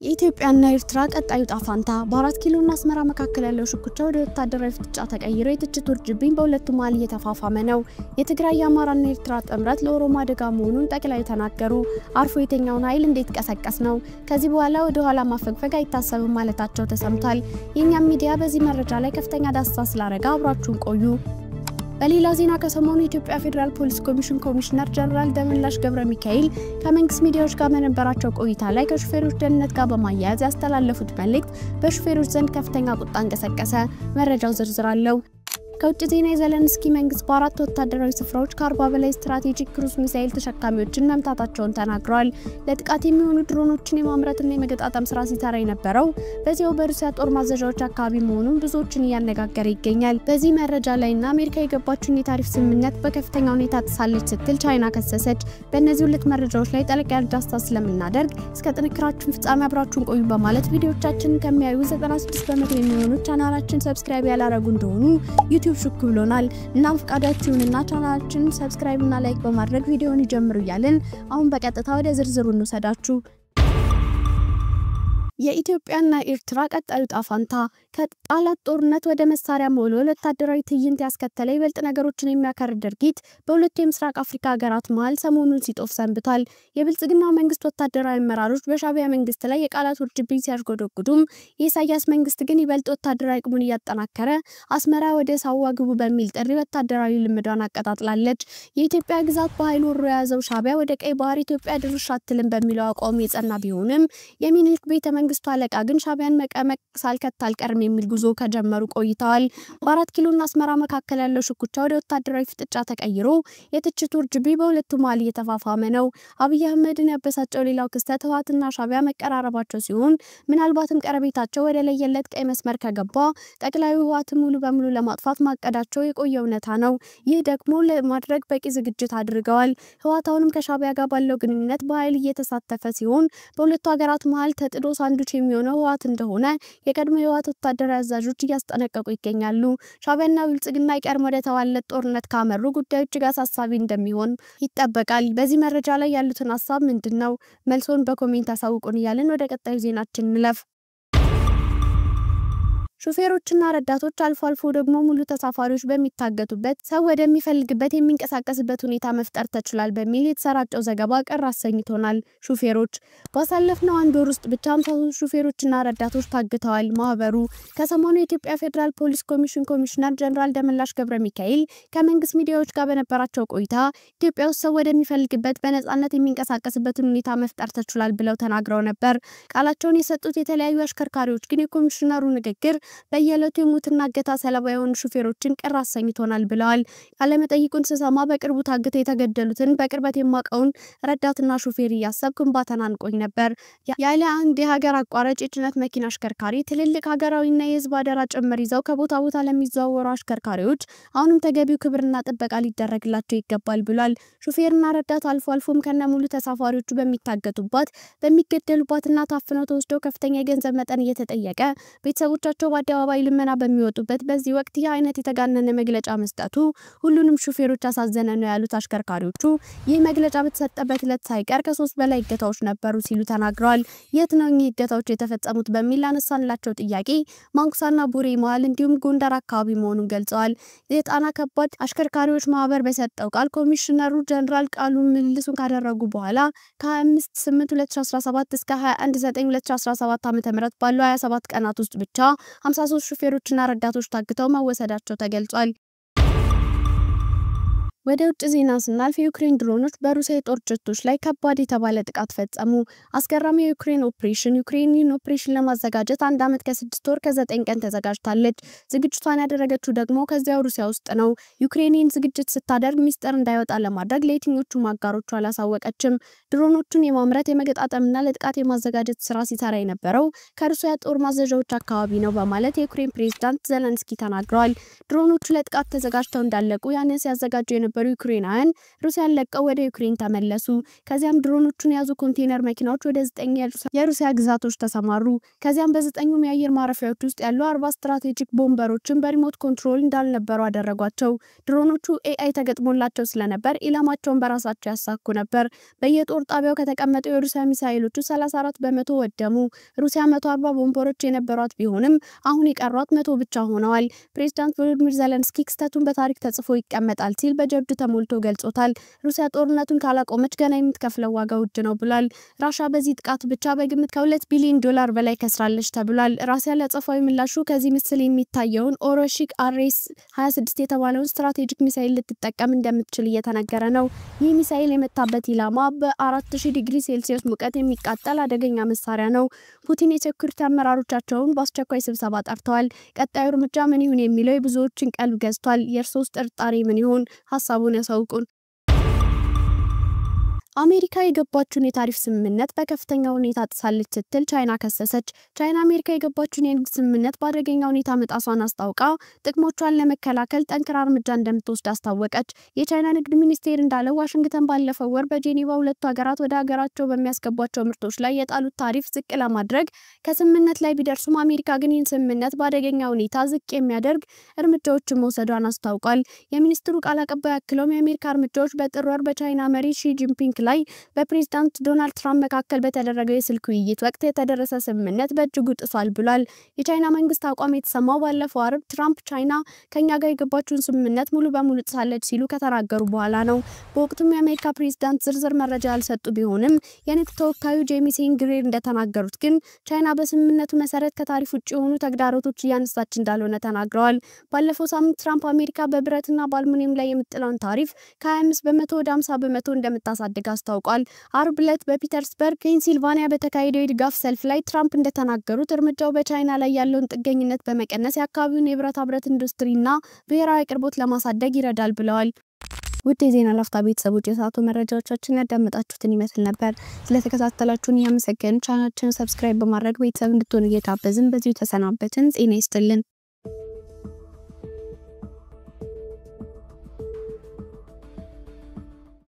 የኢትዮጵያና ኤርትራ ቀጣዩ ጣፋንታ በ4 ኪሎና አስመራ መካከል ያለው ሽኩቻ ወደ ወታደራዊ ፍጥጫ ተቀይሮ የትችት ውርጅብኝ በሁለቱ መሃል እየተፋፋመ ነው። የትግራይ የአማራና ኤርትራ ጥምረት ለኦሮሞ አደጋ መሆኑን ጠቅላዩ ተናገሩ። አርፎ የተኛውን ኃይል እንዴት ቀሰቀስ ነው? ከዚህ በኋላ ወደ ኋላ ማፈግፈግ አይታሰብም ማለታቸው ተሰምቷል። የኛም ሚዲያ በዚህ መረጃ ላይ ከፍተኛ ዳሰሳ ስላደረገ አብራችሁን ቆዩ። በሌላ ዜና ከሰሞኑ የኢትዮጵያ ፌደራል ፖሊስ ኮሚሽን ኮሚሽነር ጀነራል ደመላሽ ገብረ ሚካኤል ከመንግስት ሚዲያዎች ጋር በነበራቸው ቆይታ ላይ ከሹፌሮች ደህንነት ጋር በማያያዝ ያስተላለፉት መልእክት በሹፌሮች ዘንድ ከፍተኛ ቁጣ አንቀሰቀሰ። መረጃው ዝርዝር አለው። ከውጭ ዜና የዘለንስኪ መንግስት በአራት ወታደራዊ ስፍራዎች ከ40 በላይ ስትራቴጂክ ክሩዝ ሚሳኤል ተሸካሚዎችን መምታታቸውን ተናግረዋል። ለጥቃት የሚሆኑ ድሮኖችን የማምረትና የመገጣጠም ስራ ሲሰራ የነበረው በዚያው በሩሲያ ጦር ማዘዣዎች አካባቢ መሆኑን ብዙዎችን እያነጋገረ ይገኛል። በዚህ መረጃ ላይና አሜሪካ የገባችውን የታሪፍ ስምምነት በከፍተኛ ሁኔታ ጥሳለች ስትል ቻይና ከሰሰች። በእነዚህ ሁለት መረጃዎች ላይ ጠለቅ ያለ ዳሰሳ ስለምናደርግ እስከ ጥንክራችን ፍጻሜ አብራችሁን ቆዩ በማለት ቪዲዮዎቻችንን ከሚያዩ 96% የሚሆኑ ቻናላችን ሰብስክራይብ ያላረጉ እንደሆኑ ዩቲዩብ ሹክ ብሎናል። እናም ፍቃዳችሁንና ቻናላችንን ሰብስክራይብ እና ላይክ በማድረግ ቪዲዮውን ይጀምሩ እያልን አሁን በቀጥታ ወደ ዝርዝሩ እንሰዳችሁ። የኢትዮጵያና ኤርትራ ቀጣዩ ጣፋንታ ከጣላት ጦርነት ወደ መሳሪያ መወልወል ወታደራዊ ትዕይንት ያስከተለ ይበልጥ ነገሮችን የሚያከር ድርጊት በሁለቱ የምስራቅ አፍሪካ ሀገራት መሃል ሰሞኑን ሲጦፍ ሰንብቷል። የብልጽግናው መንግስት ወታደራዊ አመራሮች በሻዕቢያ መንግስት ላይ የቃላት ውርጅብኝ ሲያሽጎደጉዱም የኢሳያስ መንግስት ግን ይበልጥ ወታደራዊ አቅሙን እያጠናከረ አስመራ ወደ ሳዋ ግቡ በሚል ጥሪ ወታደራዊ ልምዷን አቀጣጥላለች። የኢትዮጵያ ግዛት በኃይል ወሮ የያዘው ሻዕቢያ ወደ ቀይ ባህር ኢትዮጵያ ድርሽ አትልም በሚለው አቋሙ የጸና ቢሆንም የሚኒልክ ቤተ መንግስቱ አለቃ ግን ሻዕቢያን መቀመቅ ሳልከት አልቀርም የሚል ጉዞ ከጀመሩ ቆይተዋል። በ4 ኪሎና አስመራ መካከል ያለው ሽኩቻ ወደ ወታደራዊ ፍጥጫ ተቀይሮ የትችት ውርጅብኝ በሁለቱ መሃል እየተፋፋመ ነው። አብይ አህመድን ያበሳጨው ሌላው ክስተት ህወሓትና ሻዕቢያ መቀራረባቸው ሲሆን ምናልባትም ቀረቤታቸው ወደ ለየለት ቀይ መስመር ከገባ ጠቅላዩ ህወሓትን ሙሉ በሙሉ ለማጥፋት ማቀዳቸው የቆየ እውነታ ነው። ይህ ደግሞ ለማድረግ በቂ ዝግጅት አድርገዋል። ህወሓት አሁንም ከሻዕቢያ ጋር ባለው ግንኙነት በኃይል እየተሳተፈ ሲሆን በሁለቱ ሀገራት መሃል ተጥዶ ሳንዱች የሚሆነው ህወሓት እንደሆነ የቀድሞ የህወሓት ወታደራዊ አዛዦች እያስጠነቀቁ ይገኛሉ። ሻዕቢያና ብልጽግና ይቀርም ወደ ተዋለት ጦርነት ካመሩ ጉዳዮች እጅግ አሳሳቢ እንደሚሆን ይጠበቃል። በዚህ መረጃ ላይ ያሉትን ሐሳብ ምንድነው? መልሶን በኮሜንት አሳውቁን እያልን ወደ ቀጣዩ ዜናችን እንለፍ። ሹፌሮችና ረዳቶች አልፎ አልፎ ደግሞ ሙሉ ተሳፋሪዎች በሚታገቱበት ሰው ወደሚፈልግበት የሚንቀሳቀስበት ሁኔታ መፍጠር ተችሏል በሚል የተሰራጨው ዘገባ ቅር አሰኝቶናል። ሹፌሮች ባሳለፍነው አንድ ወር ውስጥ ብቻ 53 ሹፌሮችና ረዳቶች ታግተዋል። ማህበሩ ከሰሞኑ የኢትዮጵያ ፌደራል ፖሊስ ኮሚሽን ኮሚሽነር ጀነራል ደመላሽ ገብረ ሚካኤል ከመንግስት ሚዲያዎች ጋር በነበራቸው ቆይታ ኢትዮጵያ ውስጥ ሰው ወደሚፈልግበት በነጻነት የሚንቀሳቀስበትን ሁኔታ መፍጠር ተችሏል ብለው ተናግረው ነበር። ቃላቸውን የሰጡት የተለያዩ አሽከርካሪዎች ግን የኮሚሽነሩ ንግግር በየለቱ የሞትና እገታ ሰለባ የሆኑ ሹፌሮችን ቅር አሰኝቶናል ብለዋል። ቃለመጠይቁን ስሰማ በቅርቡ ታግተው የተገደሉትን በቅርበት የማውቀውን ረዳትና ሹፌር እያሰብኩ እንባ ተናንቆኝ ነበር። ያለ አንድ የሀገር አቋራጭ የጭነት መኪና አሽከርካሪ ትልልቅ ሀገራዊና የህዝብ አደራ ጭምር ይዘው ከቦታ ቦታ ለሚዘዋወሩ አሽከርካሪዎች አሁንም ተገቢው ክብርና ጥበቃ ሊደረግላቸው ይገባል ብሏል። ሹፌርና ረዳት አልፎ አልፎም ከነሙሉ ተሳፋሪዎቹ በሚታገቱባት በሚገደሉባትና ታፍነው ተወስደው ከፍተኛ የገንዘብ መጠን እየተጠየቀ ቤተሰቦቻቸው አደባባይ ልመና በሚወጡበት በዚህ ወቅት ይህ አይነት የተጋነነ መግለጫ መስጠቱ ሁሉንም ሹፌሮች አሳዘነ ነው ያሉት አሽከርካሪዎቹ ይህ መግለጫ በተሰጠበት ዕለት ሳይቀር ከ3 በላይ እገታዎች ነበሩ ሲሉ ተናግረዋል። የት ነው እኚህ እገታዎች የተፈጸሙት በሚል አነሳንላቸው ጥያቄ ማንኩሳና ቡሬ መሃል እንዲሁም ጎንደር አካባቢ መሆኑን ገልጸዋል። የጣና ከባድ አሽከርካሪዎች ማህበር በሰጠው ቃል ኮሚሽነሩ ጀነራል ቃሉን ምልልሱን ካደረጉ በኋላ ከ25/8/2017 እስከ 21/9/2017 ዓ.ም ባለው 27 ቀናት ውስጥ ብቻ 53 ሹፌሮችና ረዳቶች ታግተው መወሰዳቸው ተገልጿል። ወደ ውጭ ዜና ስናልፍ የዩክሬን ድሮኖች በሩሲያ የጦር ጀቶች ላይ ከባድ የተባለ ጥቃት ፈጸሙ። አስገራሚው የዩክሬን ኦፕሬሽን ዩክሬንን ኦፕሬሽን ለማዘጋጀት 1 ዓመት ከ6 ወር ከ9 ቀን ተዘጋጅታለች። ዝግጅቷን ያደረገችው ደግሞ ከዚያው ሩሲያ ውስጥ ነው። ዩክሬንን ዝግጅት ስታደርግ ሚስጥር እንዳይወጣ ለማድረግ ለየትኞቹ ማጋሮቿ አላሳወቀችም። ድሮኖቹን የማምረት የመገጣጠምና ለጥቃት የማዘጋጀት ስራ ሲሰራ የነበረው ከሩሲያ ጦር ማዘዣዎች አካባቢ ነው በማለት የዩክሬን ፕሬዝዳንት ዘለንስኪ ተናግረዋል። ድሮኖቹ ለጥቃት ተዘጋጅተው እንዳለቁ ያንን ሲያዘጋጁ የነበሩ ዩክሬናውያን ሩሲያን ለቀው ወደ ዩክሬን ተመለሱ። ከዚያም ድሮኖቹን የያዙ ኮንቴነር መኪናዎች ወደ 9 የሩሲያ ግዛቶች ተሰማሩ። ከዚያም በ9ኙም የአየር ማረፊያዎች ውስጥ ያሉ 40 ስትራቴጂክ ቦምበሮችን በሪሞት ኮንትሮል እንዳልነበሩ አደረጓቸው። ድሮኖቹ ኤአይ ተገጥሞላቸው ስለነበር ኢላማቸውን በራሳቸው ያሳኩ ነበር። በየጦር ጣቢያው ከተቀመጡ የሩሲያ ሚሳኤሎቹ 34 በመቶ ወደሙ። ሩሲያ 140 ቦምበሮች የነበሯት ቢሆንም አሁን የቀሯት 100 ብቻ ሆነዋል። ፕሬዝዳንት ቮሎዲሚር ዜሌንስኪ ክስተቱን በታሪክ ተጽፎ ይቀመጣል ሲል በጀብድ ተሞልቶ ገልጾታል። ሩሲያ ጦርነቱን ካላቆመች ገና የምትከፍለው ዋጋ ውድ ነው ብሏል። ራሻ በዚህ ጥቃት ብቻ በግምት ከ$2 ቢሊዮን በላይ ከስራለች ተብሏል። ራሲያ ለአጸፋዊ ምላሹ ከዚህ ምስል የሚታየውን ኦሮሺክ RS-26 የተባለውን ስትራቴጂክ ሚሳኤል ልትጠቀም እንደምትችል እየተነገረ ነው። ይህ ሚሳኤል የመታበት ኢላማ በ4000 ዲግሪ ሴልሲየስ ሙቀት የሚቃጠል አደገኛ መሳሪያ ነው። ፑቲን የሴኩሪቲ አመራሮቻቸውን በአስቸኳይ ስብሰባ ጠርተዋል። ቀጣዩ እርምጃ ምን ይሁን የሚለው የብዙዎችን ቀልብ ገዝቷል። የእርሶስ ጥርጣሬ ምን ይሁን? ሐሳቡን ያሳውቁን። አሜሪካ የገባችውን የታሪፍ ስምምነት በከፍተኛ ሁኔታ ጥሳለች ስትል ቻይና ከሰሰች። ቻይና አሜሪካ የገባችውን የንግድ ስምምነት በአደገኛ ሁኔታ መጣሷን አስታውቃ ጥቅሞቿን ለመከላከል ጠንክራ እርምጃ እንደምትወስድ አስታወቀች። የቻይና ንግድ ሚኒስቴር እንዳለው ዋሽንግተን ባለፈው ወር በጄኔቫ ሁለቱ ሀገራት ወደ ሀገራቸው በሚያስገቧቸው ምርቶች ላይ የጣሉት ታሪፍ ዝቅ ለማድረግ ከስምምነት ላይ ቢደርሱም አሜሪካ ግን ይህን ስምምነት በአደገኛ ሁኔታ ዝቅ የሚያደርግ እርምጃዎችን መውሰዷን አስታውቋል። የሚኒስትሩ ቃል አቀባይ አክለውም የአሜሪካ እርምጃዎች በጥር ወር በቻይና መሪ ሺ ጂንፒንግ ላይ በፕሬዝዳንት ዶናልድ ትራምፕ መካከል በተደረገው የስልክ ውይይት ወቅት የተደረሰ ስምምነት በእጅጉ ጥሷል ብሏል። የቻይና መንግስት አቋም የተሰማው ባለፈው አርብ ትራምፕ ቻይና ከኛ ጋር የገባችውን ስምምነት ሙሉ በሙሉ ጥሳለች ሲሉ ከተናገሩ በኋላ ነው። በወቅቱም የአሜሪካ ፕሬዝዳንት ዝርዝር መረጃ ያልሰጡ ቢሆንም የንግድ ተወካዩ ጄሚሴን ግሬር እንደተናገሩት ግን ቻይና በስምምነቱ መሰረት ከታሪፍ ውጭ የሆኑ ተግዳሮቶች እያነሳች እንዳልሆነ ተናግረዋል። ባለፈው ሳምንት ትራምፕ አሜሪካ በብረትና በአልሙኒየም ላይ የምትጥለውን ታሪፍ ከ25 በመቶ ወደ 50 በመቶ እንደምታሳድግ አስታውቋል። አርብ ዕለት በፒተርስበርግ ፔንሲልቫኒያ በተካሄደው የድጋፍ ሰልፍ ላይ ትራምፕ እንደተናገሩት እርምጃው በቻይና ላይ ያለውን ጥገኝነት በመቀነስ የአካባቢውን የብረታ ብረት ኢንዱስትሪና ብሔራዊ አቅርቦት ለማሳደግ ይረዳል ብለዋል። ውድ የዜና ላፍታ ቤተሰቦች የሰዓቱ መረጃዎቻችን ያዳመጣችሁትን ይመስል ነበር። ስለተከታተላችሁን ያመሰግናለን። ቻናላችንን ሰብስክራይብ በማድረግ ቤተሰብ እንድትሆኑ እየጋበዝን በዚሁ ተሰናበትን። ጤና ይስጥልን።